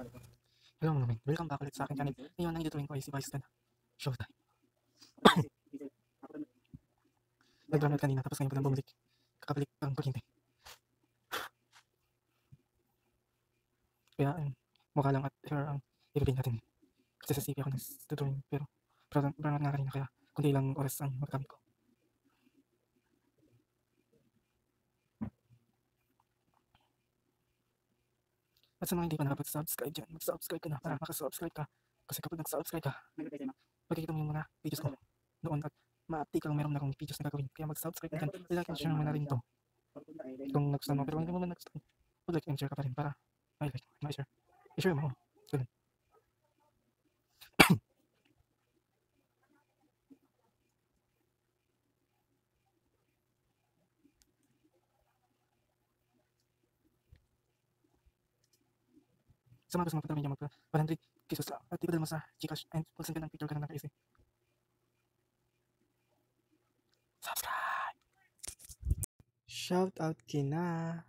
Hello mga men, welcome back ulit sa akin channel. Ngayon ang itutuloy ko ay si Vice Ganda. Showtime. Nag-download kanina tapos ngayon ko lang bumalik. Kakabalik ang kuryente. Kaya mukha lang at hair ang i-reveal natin. Kasi sa CP ako nag-drawing pero brown out nga kanina kaya kundi lang oras ang magagamit ko. At sa mga hindi pa nakapag-subscribe dyan, mag-subscribe ka na para makasubscribe ka. Kasi kapag nag-subscribe ka, makikita mo yung mga videos ko noon at ma-update ka kung meron na akong videos na gagawin. Kaya mag-subscribe ka dyan, like and share mo na rin to. Kung nagustuhan mo, pero kung hindi mo man nagustuhan, like and share ka pa rin para like, ma-share. I-share mo. Ganun. Sa mga gusto magpunta niya magpa 100 pesos lang at ipadala mo sa Gcash and mag-send ka ng picture ka na naka-easy. Subscribe! Shout out kina